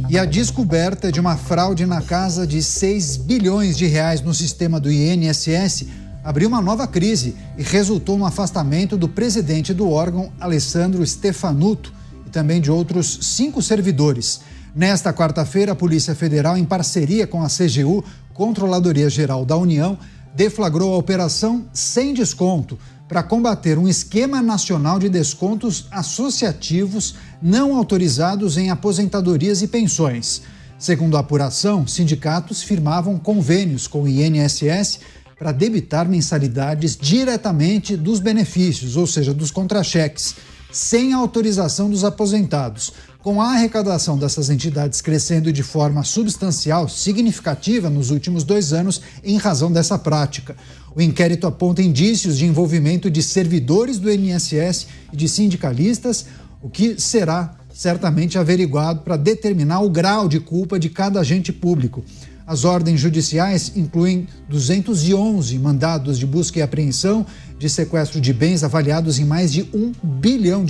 E a descoberta de uma fraude na casa de 6 bilhões de reais no sistema do INSS abriu uma nova crise e resultou no afastamento do presidente do órgão, Alessandro Stefanuto, e também de outros 5 servidores. Nesta quarta-feira, a Polícia Federal, em parceria com a CGU, Controladoria Geral da União, deflagrou a Operação Sem Desconto para combater um esquema nacional de descontos associativos não autorizados em aposentadorias e pensões. Segundo a apuração, sindicatos firmavam convênios com o INSS para debitar mensalidades diretamente dos benefícios, ou seja, dos contra-cheques, sem autorização dos aposentados. Com a arrecadação dessas entidades crescendo de forma substancial, significativa nos últimos 2 anos, em razão dessa prática. O inquérito aponta indícios de envolvimento de servidores do INSS e de sindicalistas, o que será certamente averiguado para determinar o grau de culpa de cada agente público. As ordens judiciais incluem 211 mandados de busca e apreensão, de sequestro de bens avaliados em mais de R$ 1 bilhão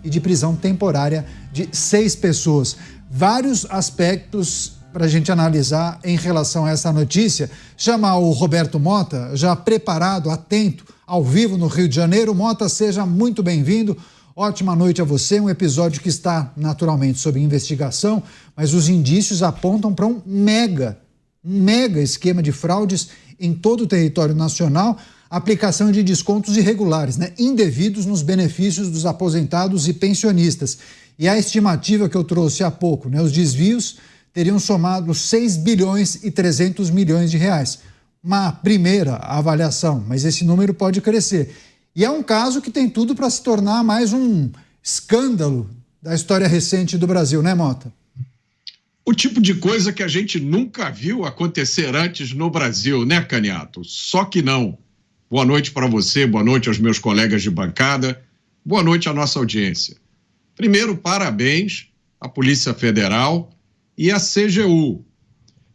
e de prisão temporária de 6 pessoas. Vários aspectos para a gente analisar em relação a essa notícia. Chamar o Roberto Mota, já preparado, atento, ao vivo no Rio de Janeiro. Mota, seja muito bem-vindo. Ótima noite a você. Um episódio que está naturalmente sob investigação, mas os indícios apontam para um mega esquema de fraudes em todo o território nacional, aplicação de descontos irregulares, indevidos nos benefícios dos aposentados e pensionistas. E a estimativa que eu trouxe há pouco, os desvios teriam somado 6 bilhões e 300 milhões de reais. Uma primeira avaliação, mas esse número pode crescer. E é um caso que tem tudo para se tornar mais um escândalo da história recente do Brasil, né, Mota? O tipo de coisa que a gente nunca viu acontecer antes no Brasil, né, Caniato? Só que não. Boa noite para você, boa noite aos meus colegas de bancada, boa noite à nossa audiência. Primeiro, parabéns à Polícia Federal e à CGU.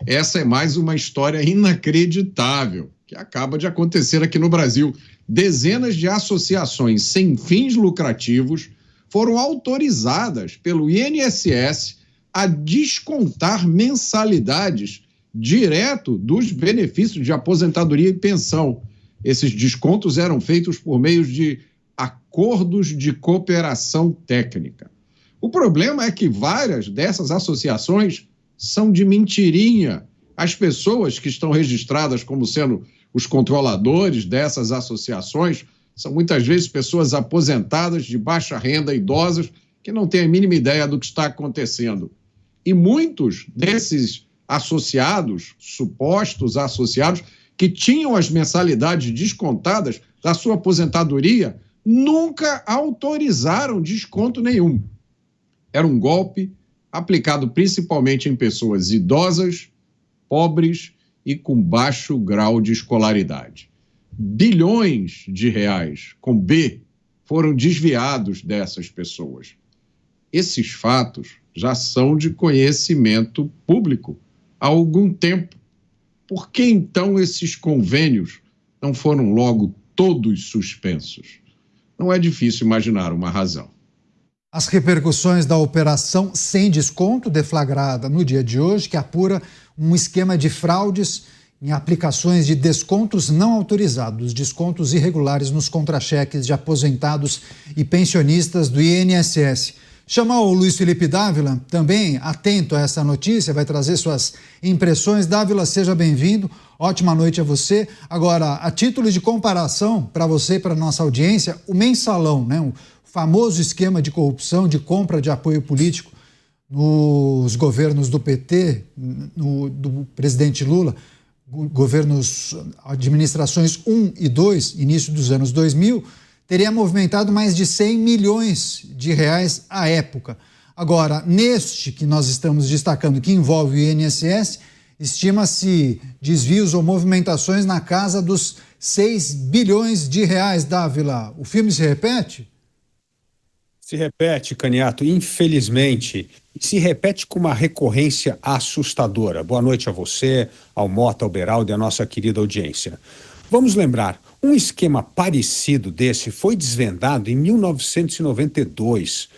Essa é mais uma história inacreditável que acaba de acontecer aqui no Brasil. Dezenas de associações sem fins lucrativos foram autorizadas pelo INSS a descontar mensalidades direto dos benefícios de aposentadoria e pensão. Esses descontos eram feitos por meio de acordos de cooperação técnica. O problema é que várias dessas associações são de mentirinha. As pessoas que estão registradas como sendo os controladores dessas associações são muitas vezes pessoas aposentadas de baixa renda, idosas, que não têm a mínima ideia do que está acontecendo. E muitos desses associados, supostos associados, que tinham as mensalidades descontadas da sua aposentadoria, nunca autorizaram desconto nenhum. Era um golpe aplicado principalmente em pessoas idosas, pobres e com baixo grau de escolaridade. Bilhões de reais, com B, foram desviados dessas pessoas. Esses fatos já são de conhecimento público há algum tempo. Por que, então, esses convênios não foram logo todos suspensos? Não é difícil imaginar uma razão. As repercussões da Operação Sem Desconto, deflagrada no dia de hoje, que apura um esquema de fraudes em aplicações de descontos não autorizados, descontos irregulares nos contra-cheques de aposentados e pensionistas do INSS. Chamar o Luiz Felipe Dávila, também atento a essa notícia, vai trazer suas impressões. Dávila, seja bem-vindo. Ótima noite a você. Agora, a título de comparação, para você e para a nossa audiência, o mensalão, o famoso esquema de corrupção, de compra de apoio político nos governos do PT, do presidente Lula, governos, administrações 1 e 2, início dos anos 2000, teria movimentado mais de 100 milhões de reais à época. Agora, neste que nós estamos destacando, que envolve o INSS, estima-se desvios ou movimentações na casa dos 6 bilhões de reais, Dávila. O filme se repete? Se repete, Caniato, infelizmente, e se repete com uma recorrência assustadora. Boa noite a você, ao Mota, ao Beraldo e à nossa querida audiência. Vamos lembrar, um esquema parecido desse foi desvendado em 1992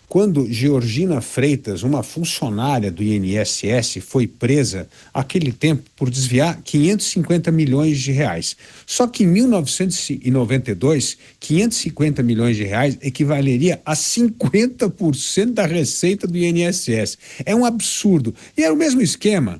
quando Georgina Freitas, uma funcionária do INSS, foi presa naquele tempo por desviar 550 milhões de reais. Só que em 1992, 550 milhões de reais equivaleria a 50% da receita do INSS. É um absurdo. E era o mesmo esquema.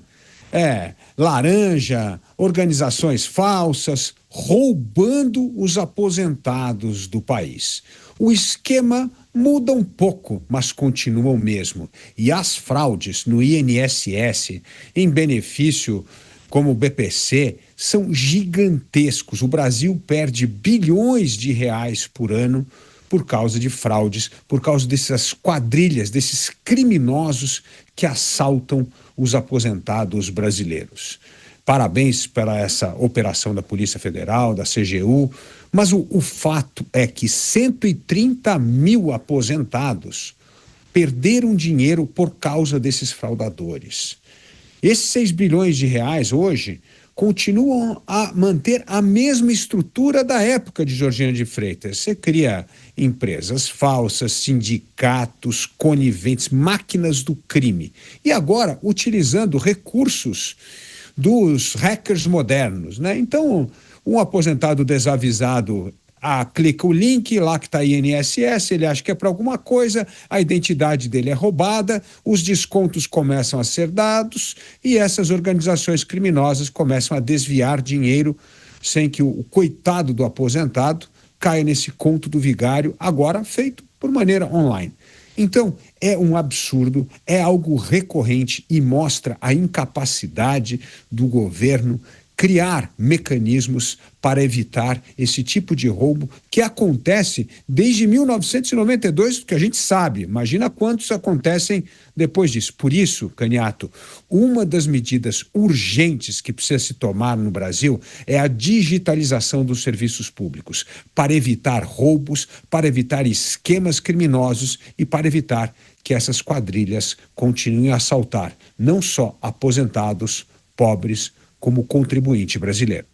Laranja, organizações falsas, roubando os aposentados do país. O esquema muda um pouco, mas continua o mesmo. E as fraudes no INSS, em benefício como o BPC, são gigantescos. O Brasil perde bilhões de reais por ano por causa de fraudes, por causa dessas quadrilhas, desses criminosos que assaltam os aposentados brasileiros. Parabéns para essa operação da Polícia Federal, da CGU, mas o fato é que 130 mil aposentados perderam dinheiro por causa desses fraudadores. Esses 6 bilhões de reais hoje continuam a manter a mesma estrutura da época de Georgina de Freitas. Você cria empresas falsas, sindicatos, coniventes, máquinas do crime. E agora, utilizando recursos dos hackers modernos, né? Então, um aposentado desavisado clica o link, lá que está INSS, ele acha que é para alguma coisa, a identidade dele é roubada, os descontos começam a ser dados e essas organizações criminosas começam a desviar dinheiro sem que o coitado do aposentado caia nesse conto do vigário, agora feito por maneira online. Então, é um absurdo, é algo recorrente e mostra a incapacidade do governo criar mecanismos para evitar esse tipo de roubo que acontece desde 1992, que a gente sabe. Imagina quantos acontecem depois disso. Por isso, Caniato, uma das medidas urgentes que precisa se tomar no Brasil é a digitalização dos serviços públicos, para evitar roubos, para evitar esquemas criminosos e para evitar que essas quadrilhas continuem a assaltar não só aposentados, pobres, como contribuinte brasileiro.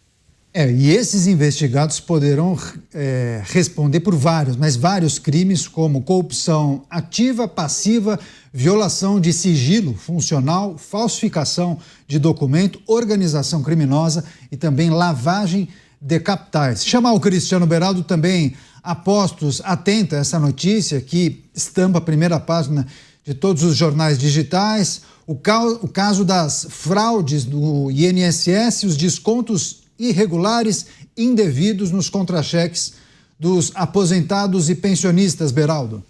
E esses investigados poderão responder por vários crimes, como corrupção ativa, passiva, violação de sigilo funcional, falsificação de documento, organização criminosa e também lavagem de capitais. Chamar o Cristiano Beraldo também apostos, atenta a essa notícia que estampa a primeira página de todos os jornais digitais. O caso das fraudes do INSS, os descontos irregulares, indevidos nos contra-cheques dos aposentados e pensionistas, Beraldo.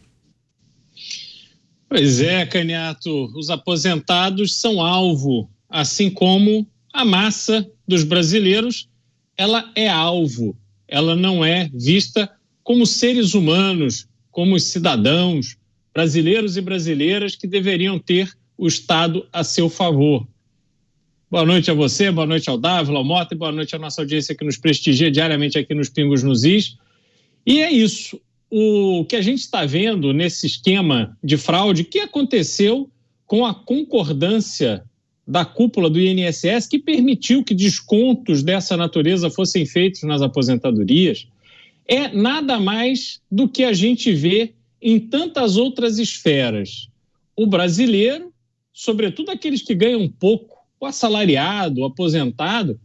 Pois é, Caniato, os aposentados são alvo, assim como a massa dos brasileiros, ela é alvo, ela não é vista como seres humanos, como cidadãos brasileiros e brasileiras que deveriam ter o Estado a seu favor. Boa noite a você, boa noite ao Dávila, ao Mota e boa noite à nossa audiência que nos prestigia diariamente aqui nos Pingos nos Is. E é isso, o que a gente está vendo nesse esquema de fraude que aconteceu com a concordância da cúpula do INSS que permitiu que descontos dessa natureza fossem feitos nas aposentadorias, é nada mais do que a gente vê em tantas outras esferas. O brasileiro, sobretudo aqueles que ganham pouco, o assalariado, o aposentado,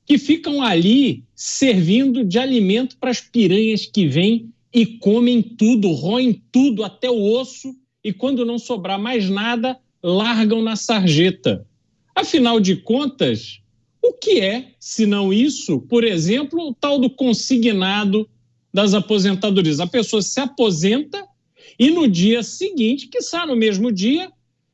que ficam ali servindo de alimento para as piranhas que vêm e comem tudo, roem tudo até o osso e quando não sobrar mais nada, largam na sarjeta. Afinal de contas, o que é, se não isso, por exemplo, o tal do consignado das aposentadorias? A pessoa se aposenta e no dia seguinte, quiçá no mesmo dia,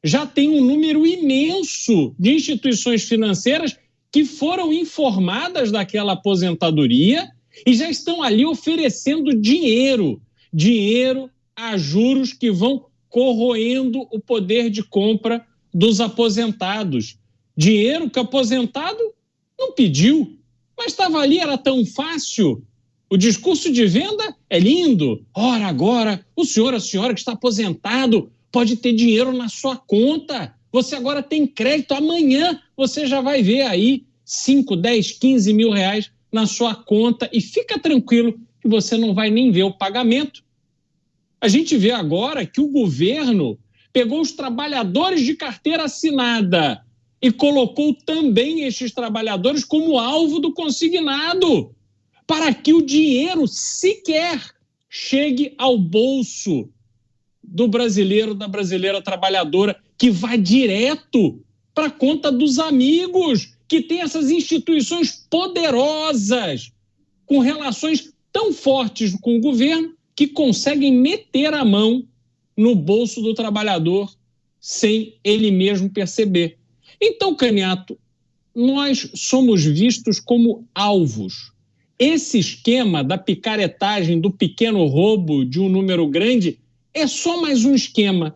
já tem um número imenso de instituições financeiras que foram informadas daquela aposentadoria e já estão ali oferecendo dinheiro a juros que vão corroendo o poder de compra dos aposentados. Dinheiro que o aposentado não pediu, mas estava ali, era tão fácil. O discurso de venda é lindo. Ora, agora, o senhor, a senhora que está aposentado pode ter dinheiro na sua conta. Você agora tem crédito. Amanhã você já vai ver aí 5, 10, 15 mil reais na sua conta e fica tranquilo que você não vai nem ver o pagamento. A gente vê agora que o governo pegou os trabalhadores de carteira assinada e colocou também estes trabalhadores como alvo do consignado, para que o dinheiro sequer chegue ao bolso do brasileiro, da brasileira trabalhadora, que vai direto para a conta dos amigos, que tem essas instituições poderosas, com relações tão fortes com o governo, que conseguem meter a mão no bolso do trabalhador sem ele mesmo perceber. Então, Caniato, nós somos vistos como alvos. Esse esquema da picaretagem, do pequeno roubo de um número grande, é só mais um esquema.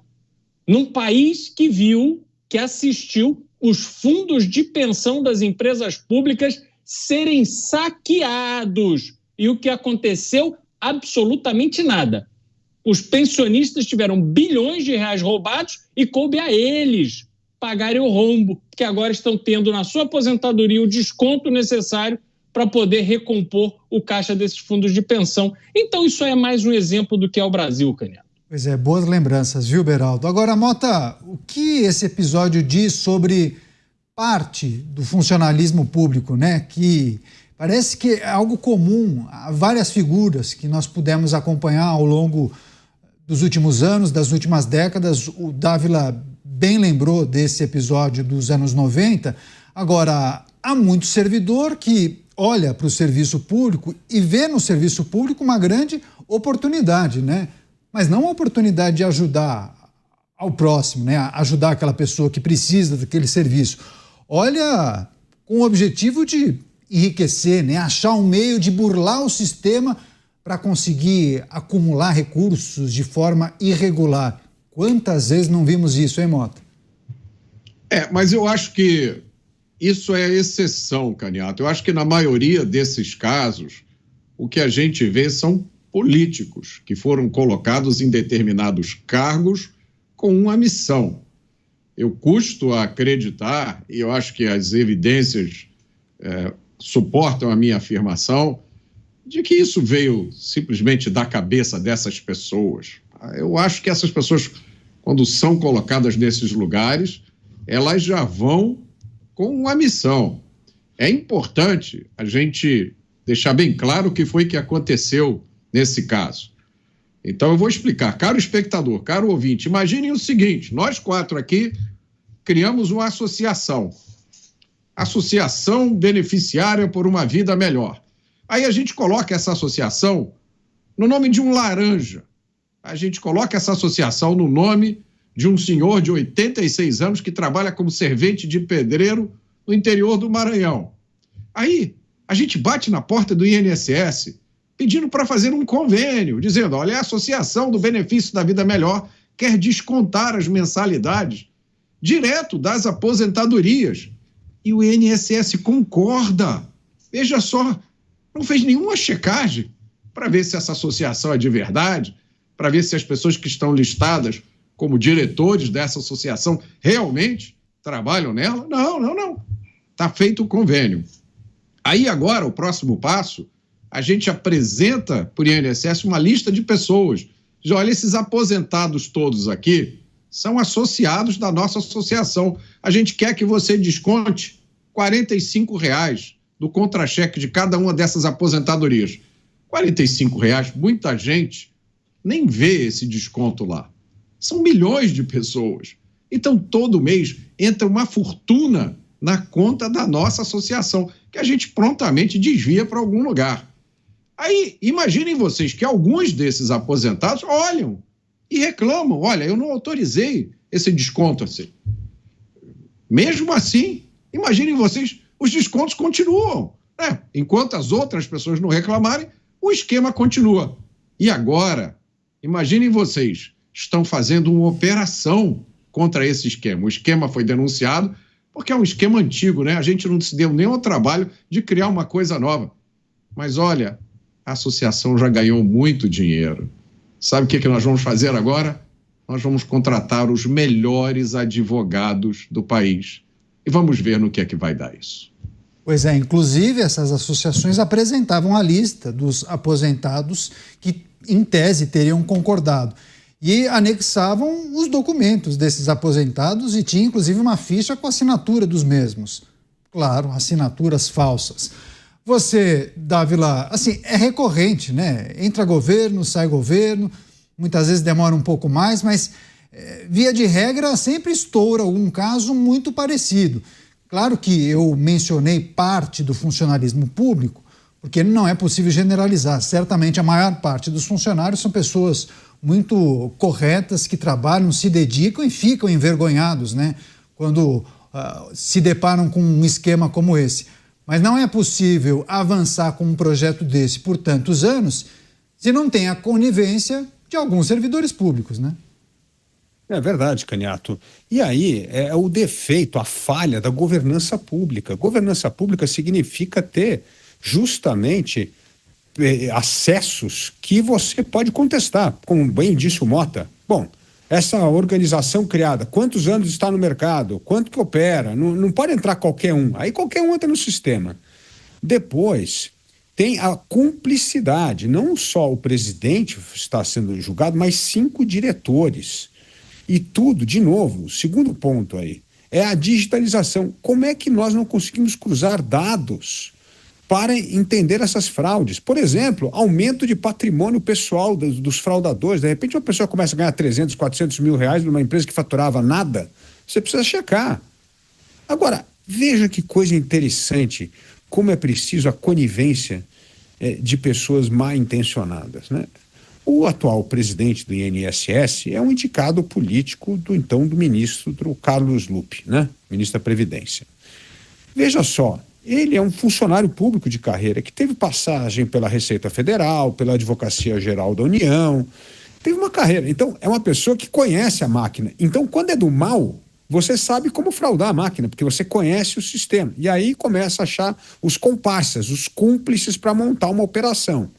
Num país que viu, que assistiu os fundos de pensão das empresas públicas serem saqueados. E o que aconteceu? Absolutamente nada. Os pensionistas tiveram bilhões de reais roubados e coube a eles pagarem o rombo, que agora estão tendo na sua aposentadoria o desconto necessário para poder recompor o caixa desses fundos de pensão. Então isso é mais um exemplo do que é o Brasil, Caniato. Pois é, boas lembranças, viu, Beraldo? Agora, Mota, o que esse episódio diz sobre parte do funcionalismo público, né? Que parece que é algo comum a várias figuras que nós pudemos acompanhar ao longo dos últimos anos, das últimas décadas. O Dávila bem lembrou desse episódio dos anos 90. Agora, há muito servidor que olha para o serviço público e vê no serviço público uma grande oportunidade, né? Mas não a oportunidade de ajudar ao próximo, né? Ajudar aquela pessoa que precisa daquele serviço. Olha com o objetivo de enriquecer, né? Achar um meio de burlar o sistema para conseguir acumular recursos de forma irregular. Quantas vezes não vimos isso, hein, Mota? Mas eu acho que isso é exceção, Caniato. Eu acho que na maioria desses casos, o que a gente vê são políticos que foram colocados em determinados cargos com uma missão. Eu custo a acreditar, e eu acho que as evidências suportam a minha afirmação, de que isso veio simplesmente da cabeça dessas pessoas. Eu acho que essas pessoas, quando são colocadas nesses lugares, elas já vão com uma missão. É importante a gente deixar bem claro o que foi que aconteceu nesse caso. Então eu vou explicar. Caro espectador, caro ouvinte, imaginem o seguinte: nós quatro aqui criamos uma associação. Associação Beneficiária por uma Vida Melhor. Aí a gente coloca essa associação no nome de um laranja. A gente coloca essa associação no nome de um senhor de 86 anos que trabalha como servente de pedreiro no interior do Maranhão. Aí a gente bate na porta do INSS pedindo para fazer um convênio, dizendo: olha, a Associação do Benefício da Vida Melhor quer descontar as mensalidades direto das aposentadorias. E o INSS concorda. Veja só, não fez nenhuma checagem para ver se essa associação é de verdade, para ver se as pessoas que estão listadas como diretores dessa associação realmente trabalham nela. Não. Está feito o convênio. Aí agora, o próximo passo, a gente apresenta para o INSS uma lista de pessoas. Diz: olha, esses aposentados todos aqui são associados da nossa associação. A gente quer que você desconte R$ 45,00 do contra-cheque de cada uma dessas aposentadorias. R$ 45,00, muita gente nem vê esse desconto lá. São milhões de pessoas. Então, todo mês entra uma fortuna na conta da nossa associação, que a gente prontamente desvia para algum lugar. Aí, imaginem vocês que alguns desses aposentados olham e reclamam: olha, eu não autorizei esse desconto assim. Mesmo assim, imaginem vocês, os descontos continuam, né? Enquanto as outras pessoas não reclamarem, o esquema continua. E agora, imaginem vocês, estão fazendo uma operação contra esse esquema. O esquema foi denunciado porque é um esquema antigo, né? A gente não se deu nem ao trabalho de criar uma coisa nova. Mas olha, a associação já ganhou muito dinheiro. Sabe o que nós vamos fazer agora? Nós vamos contratar os melhores advogados do país. E vamos ver no que é que vai dar isso. Pois é, inclusive essas associações apresentavam a lista dos aposentados que, em tese, teriam concordado. E anexavam os documentos desses aposentados e tinha, inclusive, uma ficha com a assinatura dos mesmos. Claro, assinaturas falsas. Você, Dávila, assim, é recorrente, né? Entra governo, sai governo, muitas vezes demora um pouco mais, mas, via de regra, sempre estoura algum caso muito parecido. Claro que eu mencionei parte do funcionalismo público, porque não é possível generalizar. Certamente a maior parte dos funcionários são pessoas muito corretas, que trabalham, se dedicam e ficam envergonhados, né, quando se deparam com um esquema como esse. Mas não é possível avançar com um projeto desse por tantos anos se não tem a conivência de alguns servidores públicos, né? É verdade, Caniato. E aí é o defeito, a falha da governança pública. Governança pública significa ter justamente acessos que você pode contestar, como bem disse o Mota. Bom, essa organização criada, quantos anos está no mercado, quanto que opera, não pode entrar qualquer um. Aí qualquer um entra no sistema. Depois, tem a cumplicidade. Não só o presidente está sendo julgado, mas 5 diretores. E tudo, de novo, o segundo ponto aí, é a digitalização. Como é que nós não conseguimos cruzar dados para entender essas fraudes? Por exemplo, aumento de patrimônio pessoal dos fraudadores. De repente uma pessoa começa a ganhar 300, 400 mil reais numa empresa que faturava nada. Você precisa checar. Agora, veja que coisa interessante, como é preciso a conivência de pessoas mal intencionadas, né? O atual presidente do INSS é um indicado político do ministro Carlos Lupe, né? Ministro da Previdência. Veja só, ele é um funcionário público de carreira que teve passagem pela Receita Federal, pela Advocacia Geral da União, teve uma carreira. Então, é uma pessoa que conhece a máquina. Então, quando é do mal, você sabe como fraudar a máquina, porque você conhece o sistema. E aí começa a achar os comparsas, os cúmplices para montar uma operação.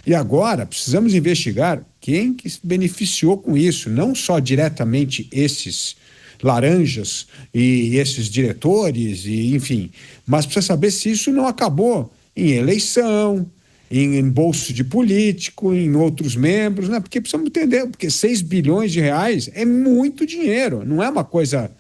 E agora precisamos investigar quem que se beneficiou com isso, não só diretamente esses laranjas e esses diretores, e enfim, mas precisa saber se isso não acabou em eleição, em bolso de político, em outros membros, né? Porque precisamos entender, porque 6 bilhões de reais é muito dinheiro, não é uma coisa,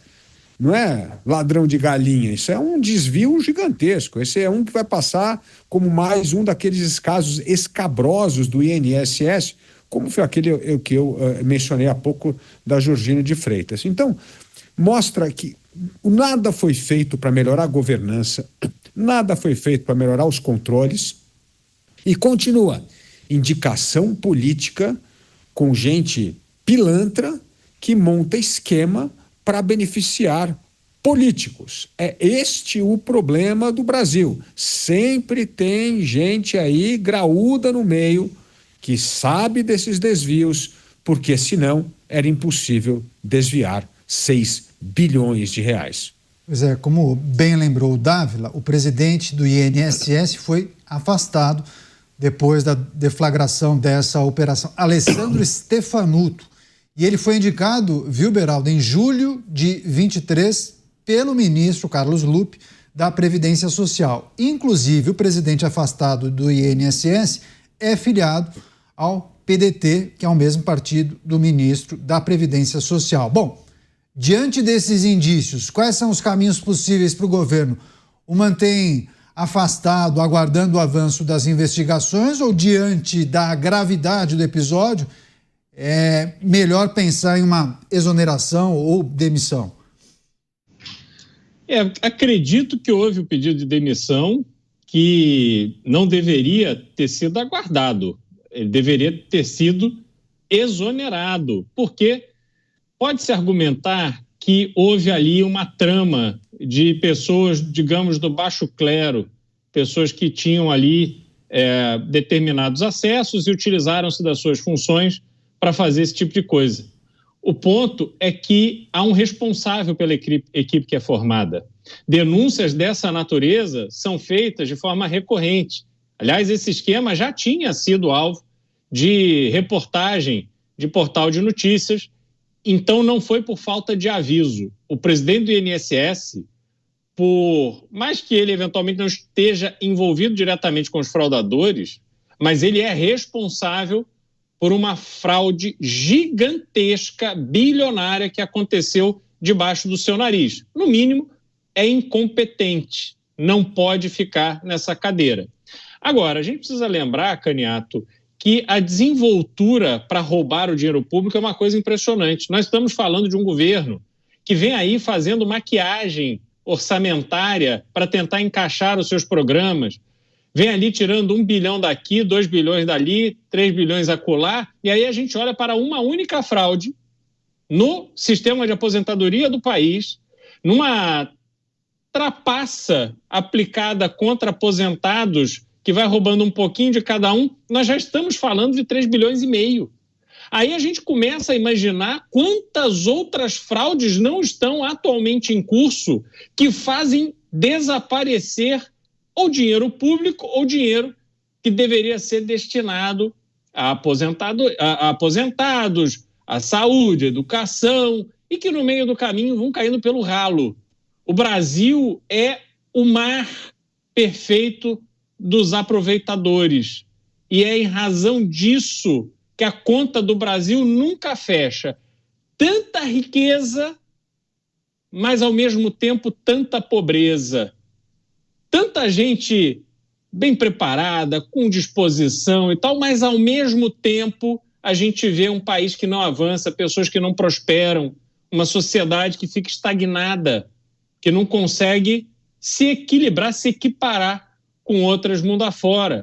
não é ladrão de galinha, isso é um desvio gigantesco. Esse é um que vai passar como mais um daqueles casos escabrosos do INSS, como foi aquele que eu mencionei há pouco da Georgina de Freitas. Então, mostra que nada foi feito para melhorar a governança, nada foi feito para melhorar os controles e continua indicação política com gente pilantra que monta esquema para beneficiar políticos. É este o problema do Brasil. Sempre tem gente aí graúda no meio que sabe desses desvios, porque senão era impossível desviar 6 bilhões de reais. Pois é, como bem lembrou o Dávila, o presidente do INSS foi afastado depois da deflagração dessa operação. Alessandro Stefanuto. E ele foi indicado, viu, Beraldo, em julho de 23 pelo ministro Carlos Lupe da Previdência Social. Inclusive, o presidente afastado do INSS é filiado ao PDT, que é o mesmo partido do ministro da Previdência Social. Bom, diante desses indícios, quais são os caminhos possíveis para o governo? O mantém afastado, aguardando o avanço das investigações, ou diante da gravidade do episódio, é melhor pensar em uma exoneração ou demissão? Acredito que houve o pedido de demissão que não deveria ter sido aguardado. Ele deveria ter sido exonerado, porque pode-se argumentar que houve ali uma trama de pessoas, digamos, do baixo clero, pessoas que tinham ali determinados acessos e utilizaram-se das suas funções para fazer esse tipo de coisa. O ponto é que há um responsável pela equipe que é formada. Denúncias dessa natureza são feitas de forma recorrente. Aliás, esse esquema já tinha sido alvo de reportagem de portal de notícias, então não foi por falta de aviso. O presidente do INSS por mais que ele eventualmente não esteja envolvido diretamente com os fraudadores, mas ele é responsável por uma fraude gigantesca, bilionária, que aconteceu debaixo do seu nariz. No mínimo, é incompetente, não pode ficar nessa cadeira. Agora, a gente precisa lembrar, Caniato, que a desenvoltura para roubar o dinheiro público é uma coisa impressionante. Nós estamos falando de um governo que vem aí fazendo maquiagem orçamentária para tentar encaixar os seus programas, vem ali tirando 1 bilhão daqui, 2 bilhões dali, 3 bilhões acolá, e aí a gente olha para uma única fraude no sistema de aposentadoria do país, numa trapaça aplicada contra aposentados, que vai roubando um pouquinho de cada um, nós já estamos falando de 3 bilhões e meio. Aí a gente começa a imaginar quantas outras fraudes não estão atualmente em curso que fazem desaparecer ou dinheiro público ou dinheiro que deveria ser destinado a aposentados, a saúde, a educação, e que no meio do caminho vão caindo pelo ralo. O Brasil é o mar perfeito dos aproveitadores. E é em razão disso que a conta do Brasil nunca fecha. Tanta riqueza, mas ao mesmo tempo tanta pobreza. Tanta gente bem preparada, com disposição e tal, mas ao mesmo tempo a gente vê um país que não avança, pessoas que não prosperam, uma sociedade que fica estagnada, que não consegue se equilibrar, se equiparar com outras mundo afora.